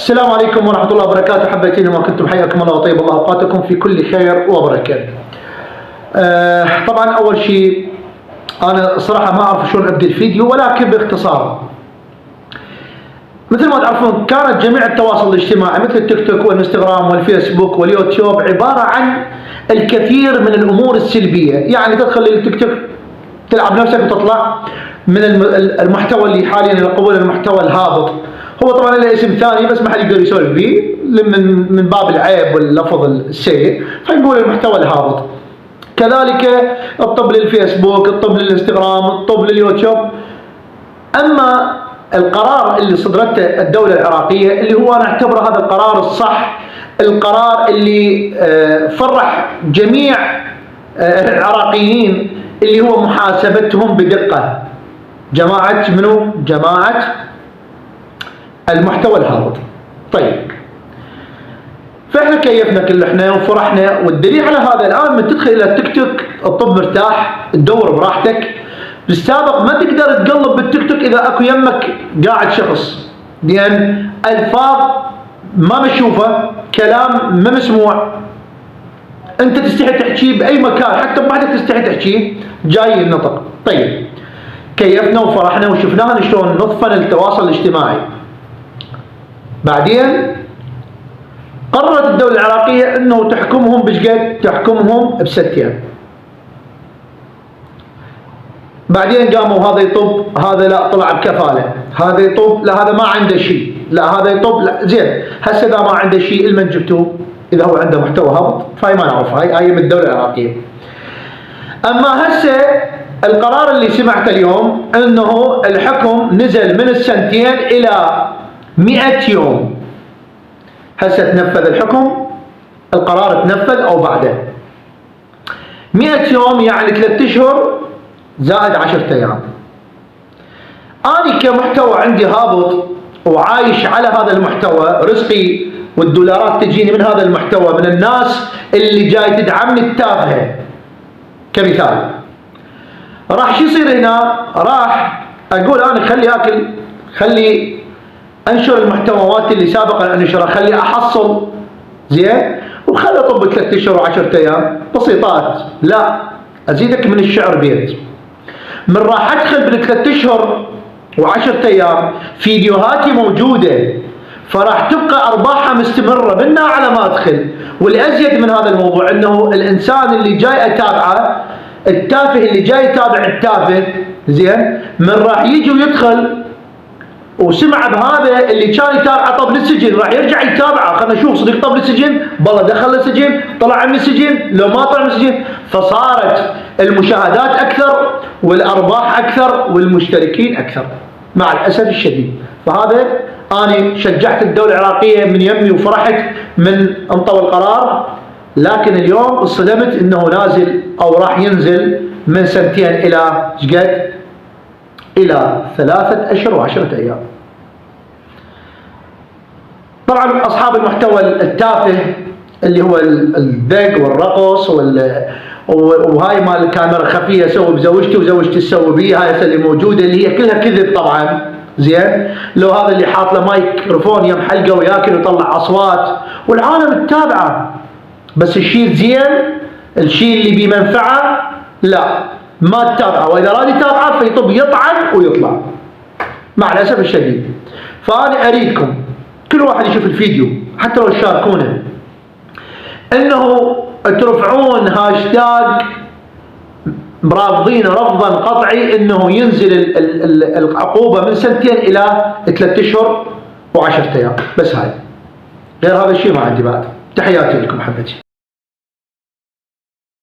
السلام عليكم ورحمة الله وبركاته. حبيتين ما كنتم، حياكم الله وطيب الله أوقاتكم في كل خير وبركة. طبعا أول شيء أنا صراحة ما أعرف شلون أبدأ الفيديو، ولكن باختصار مثل ما تعرفون كانت جميع التواصل الاجتماعي مثل التيك توك والانستغرام والفيسبوك واليوتيوب عبارة عن الكثير من الأمور السلبية. يعني تدخل التيك توك تلعب نفسك وتطلع من المحتوى اللي حاليا يلقبون المحتوى الهابط. هو طبعا له اسم ثاني بس ما حد يقدر يسولف به من باب العيب واللفظ السيء، فنقول المحتوى الهابط. كذلك الطب للفيسبوك، الطب للانستغرام، الطب لليوتيوب. اما القرار اللي صدرته الدولة العراقية اللي هو انا اعتبره هذا القرار الصح، القرار اللي فرح جميع العراقيين، اللي هو محاسبتهم بدقة. جماعة منو؟ جماعة المحتوى الهابط. طيب فاحنا كيفنا كل احنا وفرحنا، والدليل على هذا الان من تدخل الى التيك توك الطب مرتاح، تدور براحتك. بالسابق ما تقدر تقلب بالتيك توك اذا اكو يمك قاعد شخص، لان الفاظ ما مشوفه، كلام ما مسموع، انت تستحي تحكيه باي مكان، حتى بوحدك تستحي تحكيه جاي النطق. طيب كيفنا وفرحنا وشفناها شلون نطفن التواصل الاجتماعي. بعدين قررت الدولة العراقية انه تحكمهم بشقد؟ تحكمهم ب6 أيام. بعدين قاموا هذا يطب، هذا لا طلع بكفالة، هذا يطب لا هذا ما عنده شيء، لا هذا يطب لا زين. هسه اذا ما عنده شيء المن جبتوه؟ اذا هو عنده محتوى هابط، فهي ما نعرفها، هاي من الدولة العراقية. اما هسه القرار اللي سمعته اليوم انه الحكم نزل من 2 الى 100 يوم. هسه تنفذ الحكم، القرار تنفذ او بعده 100 يوم، يعني 3 اشهر زائد 10 ايام. أنا كمحتوى عندي هابط وعايش على هذا المحتوى، رزقي والدولارات تجيني من هذا المحتوى، من الناس اللي جاي تدعمني التافهة كمثال. راح شو يصير هنا؟ راح اقول انا خلي اكل، خلي انشر المحتويات اللي سابقا انشرها، خلي احصل زين، وخلي اطب 3 اشهر و10 ايام بسيطات. لا، ازيدك من الشعر بيت. من راح ادخل بال3 اشهر و10 ايام فيديوهاتي موجوده، فراح تبقى ارباحها مستمره منا على ما ادخل. والازيد من هذا الموضوع انه الانسان اللي جاي اتابعه، التافه اللي جاي يتابع التافه زين، من راح يجي ويدخل وسمع بهذا اللي كان يتابعه طب للسجن، راح يرجع يتابعه. خلنا نشوف صديق طب للسجن، بالله دخل السجن، طلع من السجن، لو ما طلع من السجن. فصارت المشاهدات اكثر والارباح اكثر والمشتركين اكثر مع الاسف الشديد. فهذا انا شجعت الدولة العراقية من يمي وفرحت من انطوا القرار، لكن اليوم اصطدمت انه نازل او راح ينزل من 2 الى شقد؟ الى 3 اشهر و10 ايام. طبعا اصحاب المحتوى التافه اللي هو الدق والرقص وهاي مال الكاميرا خفيه، سوي بزوجتي وزوجتي تسوي بي، هاي اللي موجوده اللي هي كلها كذب طبعا زين. لو هذا اللي حاط له مايكروفون يم حلقه وياكل ويطلع اصوات والعالم تتابعه، بس الشيء الزين، الشيء اللي بيه منفعه لا ما تتابعه، واذا راد يتابعه فيطب يطعن ويطلع مع الاسف الشديد. فانا اريدكم كل واحد يشوف الفيديو حتى لو تشاركونه، انه ترفعون هاشتاج مرافضين رفضا قطعي انه ينزل العقوبه من 2 الى 3 اشهر و10 ايام. بس هاي، غير هذا الشيء ما عندي بعد. تحياتي لكم حبتي.